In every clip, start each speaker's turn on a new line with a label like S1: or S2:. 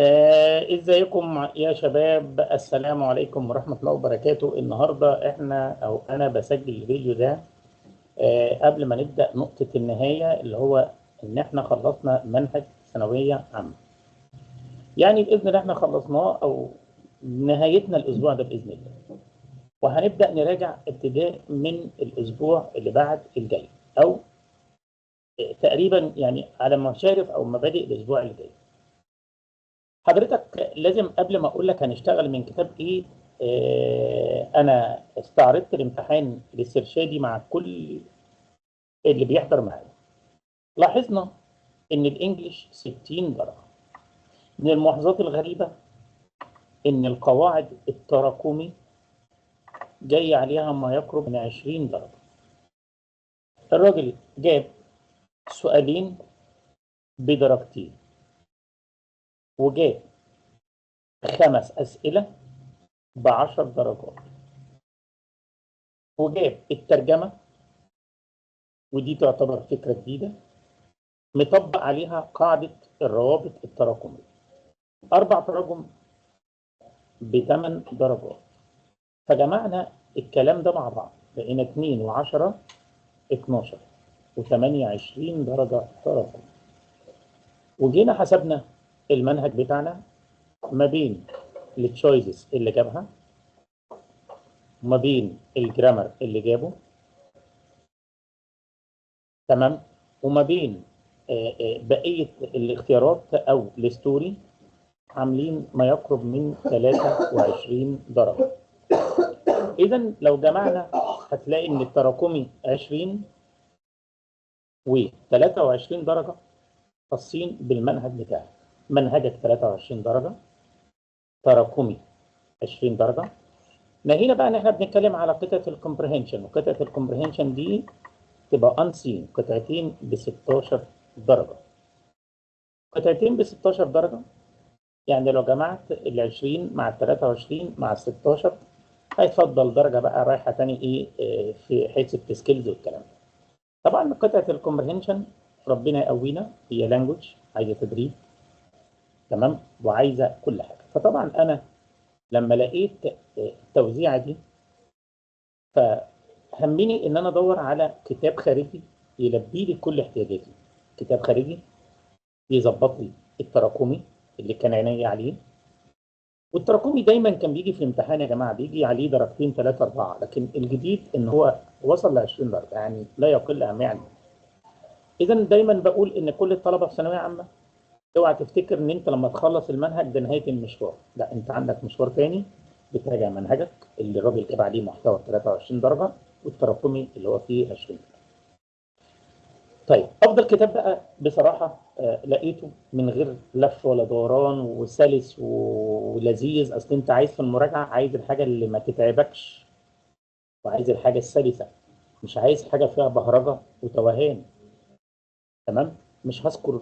S1: ازيكم يا شباب، السلام عليكم ورحمة الله وبركاته. النهاردة انا بسجل الفيديو ده قبل ما نبدأ نقطة النهاية، اللي هو ان احنا خلصنا منهج ثانوية عامة. يعني بإذن الله احنا خلصناه، او نهايتنا الاسبوع ده بإذن الله، وهنبدأ نراجع ابتداء من الاسبوع اللي بعد الجاي، او تقريبا يعني على مشارف او مبادئ الاسبوع اللي جاي. حضرتك لازم قبل ما اقول لك هنشتغل من كتاب ايه، انا استعرضت الامتحان الاسترشادي مع كل اللي بيحضر معايا. لاحظنا ان الانجليش 60 درجه. من الملاحظات الغريبه ان القواعد التراكمي جاي عليها ما يقرب من 20 درجه. الراجل جاب سؤالين بدرجتين، وجاب 5 اسئله ب10 درجات، وجاب الترجمه، ودي تعتبر فكره جديده مطبق عليها قاعدة الروابط التراكمية. 4 تراجم ب8 درجات. فجمعنا الكلام ده مع بعض، بقينا 2 و10 12 و8 20 درجة تراكم. وجينا حسبنا المنهج بتاعنا ما بين التشويسز اللي جابها، وما بين الجرامر اللي جابه، تمام، وما بين بقية الاختيارات أو الستوري، عاملين ما يقرب من 23 درجة. إذا لو جمعنا هتلاقي إن التراكمي 20 و23 درجة خاصين بالمنهج بتاعك. منهجك 23 درجة، تراكمي 20 درجة. نهينا بقى إن إحنا بنتكلم على قطعة الكومبريهنشن، وقطعة الكومبريهنشن دي تبقى أنسين، قطعتين ب 16 درجة. قطعتين ب 16 درجة، يعني لو جمعت ال 20 مع ال 23 مع ال 16 هيتفضل درجة بقى رايحة تاني إيه في حيث السكيلز والكلام ده. طبعا قطعة الكومبريهنشن ربنا يقوينا، هي لانجوج عايزة تدريب، تمام، وعايزة كل حاجة. فطبعا أنا لما لقيت التوزيعة دي، فهمني إن أنا أدور على كتاب خارجي يلبي لي كل احتياجاتي. كتاب خارجي يظبط لي التراكمي اللي كان عيني عليه. والتراكمي دايما كان بيجي في الامتحان يا جماعه بيجي عليه درجتين 3 4، لكن الجديد ان هو وصل ل 20 درجه، يعني لا يقل اهميه عنه. اذا دايما بقول ان كل الطلبه في ثانويه عامه اوعى تفتكر ان انت لما تخلص المنهج ده نهايه المشوار، لا، انت عندك مشوار تاني بتراجع منهجك اللي الراجل جاب عليه محتوى 23 درجه، والتراكمي اللي هو فيه 20. طيب افضل كتاب بقى بصراحه لقيته من غير لف ولا دوران، وسلس ولذيذ. اصل انت عايز في المراجعه عايز الحاجه اللي ما تتعبكش، وعايز الحاجه السلسه، مش عايز حاجه فيها بهرجه وتوهان. تمام، مش هذكر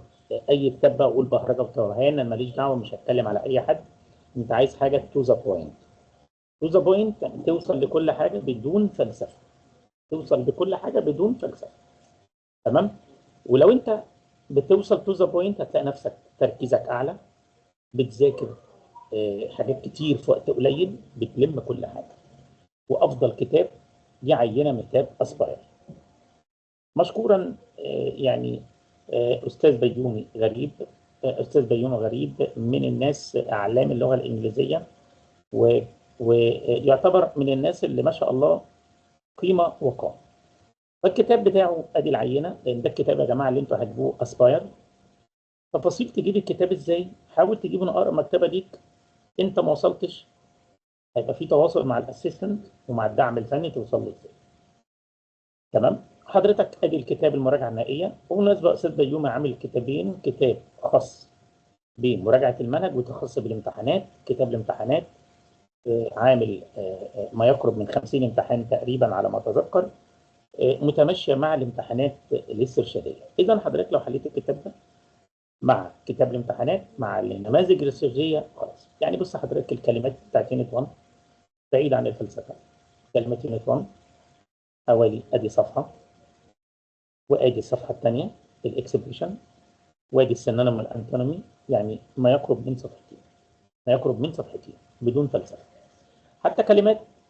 S1: اي كتاب بقى اقول بهرجه وتوهان، انا ماليش دعوه، مش هتكلم على اي حد. انت عايز حاجه تو ذا بوينت. تو ذا بوينت توصل لكل حاجه بدون فلسفه، توصل لكل حاجه بدون فلسفه. تمام. ولو انت بتوصل تو ذا بوينت هتلاقي نفسك تركيزك اعلى، بتذاكر حاجات كتير في وقت قليل، بتلم كل حاجه. وافضل كتاب دي عينه من كتاب اسباير، مشكورا يعني استاذ بيومي غريب. استاذ بيومي غريب من الناس اعلام اللغه الانجليزيه، ويعتبر من الناس اللي ما شاء الله قيمه وقامه. فالكتاب بتاعه ادي العينه، لان ده الكتاب يا جماعه اللي انتوا هتجيبوه اسباير. تفاصيل تجيب الكتاب ازاي، حاول تجيبه من اقرب مكتبه ليك. انت ما وصلتش، هيبقى في تواصل مع الاسيستنت ومع الدعم الفني توصل له ازاي. تمام. حضرتك ادي الكتاب المراجعه النهائيه. وبالمناسبه استاذ بيومي عامل كتابين، كتاب خاص بمراجعه المنهج وخاص بالامتحانات. كتاب الامتحانات عامل ما يقرب من 50 امتحان تقريبا على ما اتذكر، متماشيه مع الامتحانات الاسترشاديه. اذا حضرتك لو حليت الكتاب ده مع كتاب الامتحانات مع النماذج الاستراتيجيه خلاص. يعني بص حضرتك الكلمات بتاعت يونت 1 بعيد عن الفلسفه. كلمه يونت 1 حوالي ادي صفحه، وادي الصفحه الثانيه الاكسبريشن، وادي السينونيم والانتونيمي، يعني ما يقرب من صفحتين، ما يقرب من صفحتين بدون فلسفه. حتى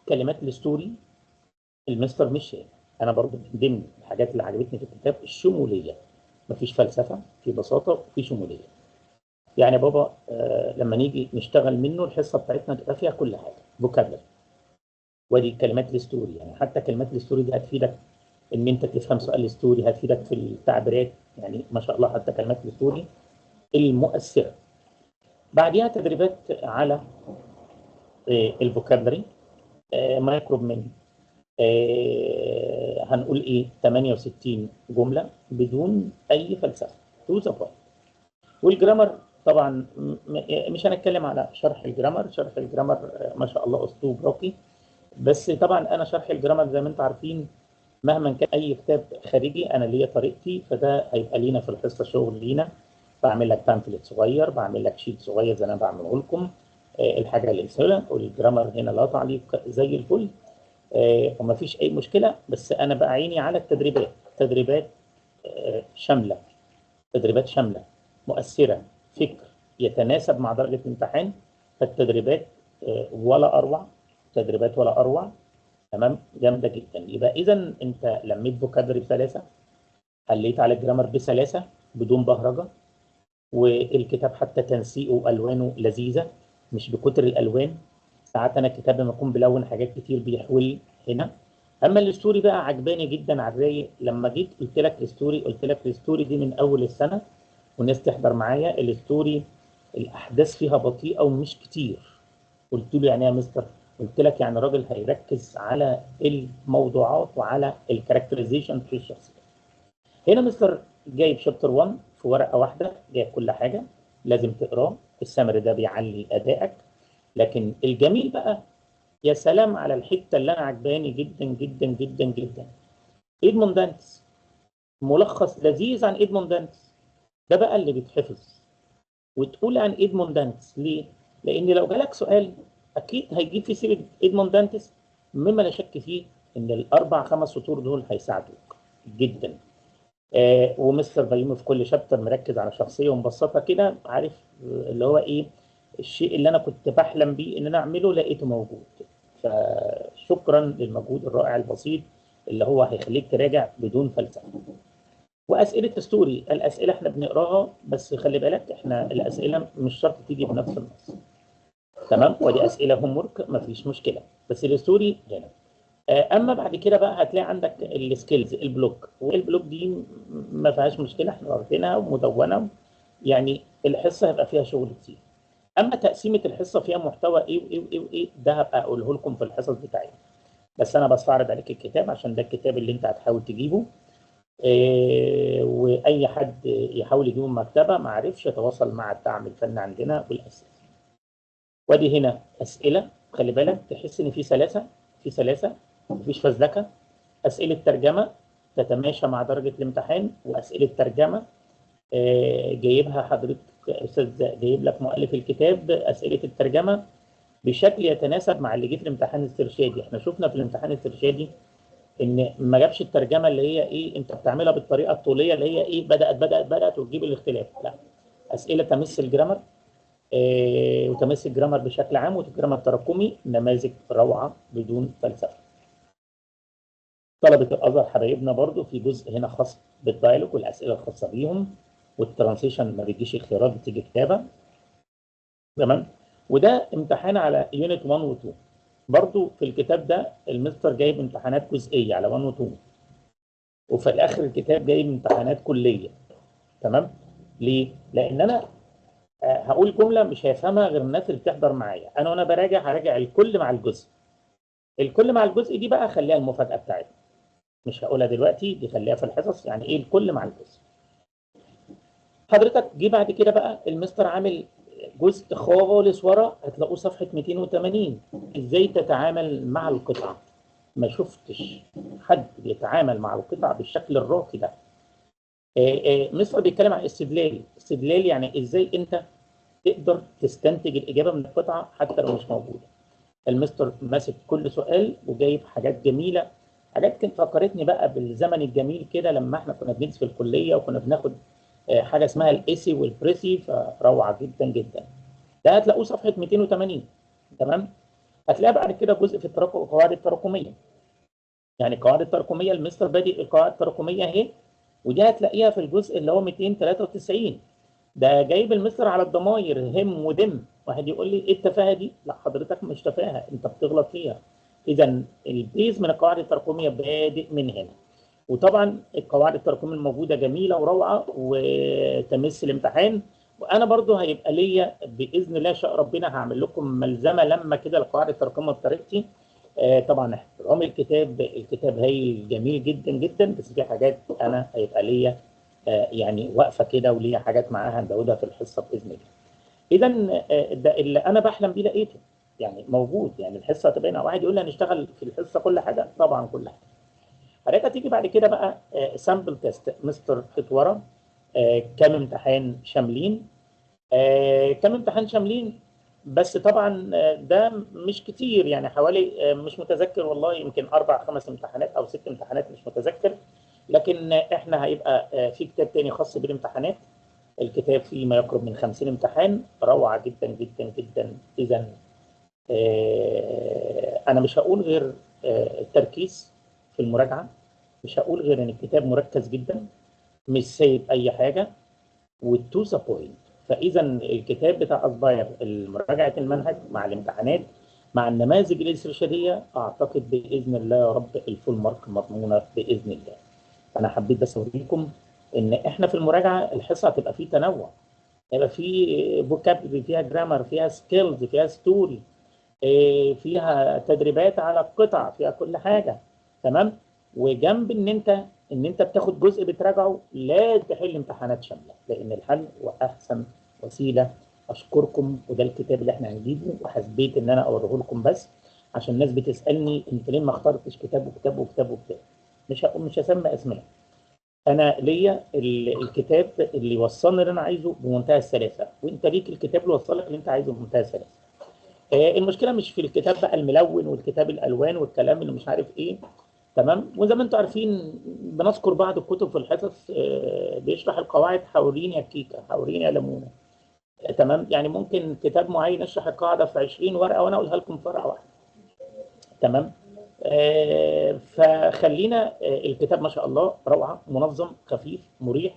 S1: كلمات الستوري المستر مش شايف. انا برضو من ضمن الحاجات اللي عجبتني في الكتاب الشموليه، مفيش فلسفه، في بساطه وفي شموليه. يعني بابا لما نيجي نشتغل منه الحصه بتاعتنا تبقى فيها كل حاجه، فوكابلري، ودي كلمات الستوري. يعني حتى كلمات الستوري دي هتفيدك ان انت تفهم سؤال الستوري، هتفيدك في التعبيرات، يعني ما شاء الله حتى كلمات الستوري المؤثره. بعديها تدريبات على الفوكابلري، ما يقرب من هنقول ايه 68 جمله بدون اي فلسفه، تو ذا بوينت. والجرامر طبعا مش هنتكلم على شرح الجرامر. شرح الجرامر ما شاء الله اسلوب راقي، بس طبعا انا شرح الجرامر زي ما انتم عارفين مهما كان اي كتاب خارجي انا ليا طريقتي، فده هيبقى لينا في الحصه شغل لينا. بعمل لك بامفلت صغير، بعمل لك شيت صغير زي انا بعمله لكم. الحاجه اللي سهله، والجرامر هنا لا تعليق زي الفل، وما فيش اي مشكله. بس انا بقى عيني على التدريبات، تدريبات شامله، تدريبات شامله مؤثره، فكر يتناسب مع درجه الامتحان. فالتدريبات ولا اروع، تدريبات ولا اروع. تمام، جامده جدا. يبقى اذا انت لميت فوكابري بسلاسه، حليت على الجرامر بسلاسه بدون بهرجه، والكتاب حتى تنسيقه والوانه لذيذه مش بكتر الالوان. ساعات انا الكتاب لما اكون بلون حاجات كتير بيحول هنا. اما الستوري بقى عجباني جدا على الرايق. لما جيت قلت لك الستوري، قلت لك الستوري دي من اول السنه والناس تحضر معايا الستوري الاحداث فيها بطيئه ومش كتير. قلت له يعني يا مستر؟ قلت لك يعني الراجل هيركز على الموضوعات وعلى الكاركترايزيشن في الشخصيه. هنا مستر جايب شابتر 1 في ورقه واحده، جايب كل حاجه لازم تقراه. السمر ده بيعلي ادائك. لكن الجميل بقى، يا سلام على الحته اللي انا عجباني جدا جدا جدا جدا، ايدموند دانتس، ملخص لذيذ عن ايدموند دانتس. ده بقى اللي بيتحفظ وتقول عن ايدموند دانتس ليه؟ لان لو جالك سؤال اكيد هيجيب في سيره ايدموند دانتس، مما لا شك فيه ان الاربع خمس سطور دول هيساعدوك جدا. ومستر بيومي في كل شابتر مركز على شخصيه ومبسطه كده، عارف اللي هو ايه الشيء اللي انا كنت بحلم بيه ان انا اعمله لقيته موجود. فشكرا للمجهود الرائع البسيط اللي هو هيخليك تراجع بدون فلسفه. واسئله ستوري، الاسئله احنا بنقراها بس خلي بالك احنا الاسئله مش شرط تيجي بنفس النص. تمام، ودي اسئله هوم ورك مفيش مشكله، بس الستوري هنا. اما بعد كده بقى هتلاقي عندك السكيلز، البلوك، والبلوك دي ما فيهاش مشكله، احنا واخدينها ومدونه. يعني الحصه هيبقى فيها شغل كتير. اما تقسيمه الحصه فيها محتوى ايه وايه وايه وايه، ده هبقى اقوله لكم في الحصص بتاعتي. بس انا بستعرض عليك الكتاب عشان ده الكتاب اللي انت هتحاول تجيبه. واي حد يحاول يجيبه من المكتبه ما عرفش يتواصل مع الدعم الفني عندنا والاسئله. وادي هنا اسئله، خلي بالك تحس ان في سلاسه، في سلاسه، مفيش فزلكه. اسئله ترجمه تتماشى مع درجه الامتحان، واسئله ترجمه جايبها حضرتك استاذ، جايب لك مؤلف الكتاب اسئله الترجمه بشكل يتناسب مع اللي جه في الامتحان الاسترشادي. احنا شفنا في الامتحان الاسترشادي ان ما جابش الترجمه اللي هي ايه انت بتعملها بالطريقه الطوليه اللي هي ايه بدات وتجيب الاختلاف. لا، اسئله تمس الجرامر وتمس الجرامر بشكل عام والجرامر التراكمي، نماذج روعه بدون فلسفه. طلبه الازهر حبايبنا برضو في جزء هنا خاص بالدايلوج والاسئله الخاصه بيهم، والترانسيشن ما بيجيش اختيارات، بتيجي كتابه. تمام، وده امتحان على يونت 1 و 2. برضو في الكتاب ده المستر جايب امتحانات جزئيه على 1 و 2، وفي الاخر الكتاب جايب امتحانات كليه. تمام، ليه؟ لان انا هقول جمله مش هيفهمها غير الناس اللي بتحضر معايا. انا وانا براجع هراجع الكل مع الجزء، الكل مع الجزء دي بقى خليها المفاجاه بتاعتنا، مش هقولها دلوقتي، دي خليها في الحصص. يعني ايه الكل مع الجزء؟ حضرتك جه بعد كده بقى المستر عامل جزء خالص ورا، هتلاقوه صفحه 280، ازاي تتعامل مع القطعه. ما شفتش حد بيتعامل مع القطع بالشكل الراقي ده. مستر بيتكلم عن استدلال، استدلال يعني ازاي انت تقدر تستنتج الاجابه من القطعه حتى لو مش موجوده. المستر ماسك كل سؤال وجايب حاجات جميله، حاجات كانت فكرتني بقى بالزمن الجميل كده لما احنا كنا بندرس في الكليه وكنا بناخد حاجه اسمها الايسي والبريسي، فروعه جدا جدا. ده هتلاقوه صفحه 280. تمام. هتلاقي بعد كده جزء في القواعد التراكميه. يعني القواعد التراكميه المستر بادئ القواعد التراكميه اهي، ودي هتلاقيها في الجزء اللي هو 293. ده جايب المستر على الضماير هم ودم. واحد يقول لي ايه التفاهه دي؟ لا حضرتك مش تفاهه، انت بتغلط فيها. اذا البيز من القواعد التراكميه بادئ من هنا. وطبعا القواعد التراكميه الموجوده جميله وروعه وتمس الامتحان. وانا برضو هيبقى ليا باذن الله شاء ربنا هعمل لكم ملزمه لما كده القواعد التراكميه بطريقتي. طبعا احترام الكتاب هايل جميل جدا جدا، بس في حاجات انا هيبقى ليا يعني واقفه كده وليا حاجات معاها هنزودها في الحصه باذن الله. اذا ده اللي انا بحلم بيه لقيته يعني موجود. يعني الحصه هتبقى هنا. واحد يقول لي هنشتغل في الحصه كل حاجه، طبعا كل حاجه. حضرتك هتيجي بعد كده بقى سامبل تيست مستر خطوره. كام امتحان شاملين؟ كام امتحان شاملين؟ بس طبعا ده مش كتير، يعني حوالي مش متذكر والله، يمكن 4 5 امتحانات او 6 امتحانات مش متذكر. لكن احنا هيبقى في كتاب تاني خاص بالامتحانات. الكتاب فيه ما يقرب من 50 امتحان، روعة جدا جدا جدا. اذا انا مش هقول غير التركيز في المراجعة. مش هقول غير ان الكتاب مركز جدا، مش سايب اي حاجة، والتو ذا بوينت. فاذا الكتاب بتاع اسباير مراجعه المنهج مع الامتحانات مع النماذج الاسترشاديه، اعتقد باذن الله يا رب الفول مارك مضمونه باذن الله. انا حبيت بس اوريكم ان احنا في المراجعه الحصه هتبقى فيه تنوع، هيبقى فيه فوكابلري، فيها جرامر، فيها سكيلز، فيها ستوري، فيها تدريبات على القطع، فيها كل حاجه. تمام. وجنب ان انت بتاخد جزء بتراجعه، لا تحل امتحانات شامله، لان الحل هو احسن وسيله. اشكركم. وده الكتاب اللي احنا هنجيبه، وحبيت ان انا اوريه لكم بس عشان الناس بتسالني انت ليه ما اخترتش كتاب وكتاب وكتاب وكتاب. مش هسمي اسماء. انا ليا الكتاب اللي يوصلني اللي انا عايزه بمنتهى السلاسه، وانت ليك الكتاب اللي يوصلك اللي انت عايزه بمنتهى السلاسه. المشكله مش في الكتاب بقى الملون والكتاب الالوان والكلام اللي مش عارف ايه. تمام. وزي ما انتم عارفين بنذكر بعض الكتب في الحصص بيشرح القواعد حوريني يا كيكه، حوريني يا لمونه. تمام. يعني ممكن كتاب معين يشرح القاعده في 20 ورقه وانا اقولها لكم في ورقه واحده. تمام. فخلينا الكتاب ما شاء الله روعه، منظم، خفيف، مريح،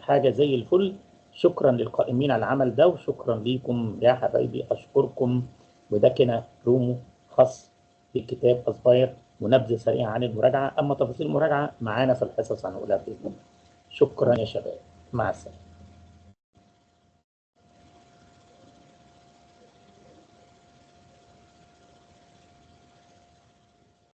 S1: حاجه زي الفل. شكرا للقائمين على العمل ده، وشكرا ليكم يا حبايبي، اشكركم. وده كده رومو خاص بكتاب اسباير، ونبذه سريعه عن المراجعه. اما تفاصيل المراجعه معانا في الحصص هنقولها باذن الله. شكرا يا شباب، مع السلامه.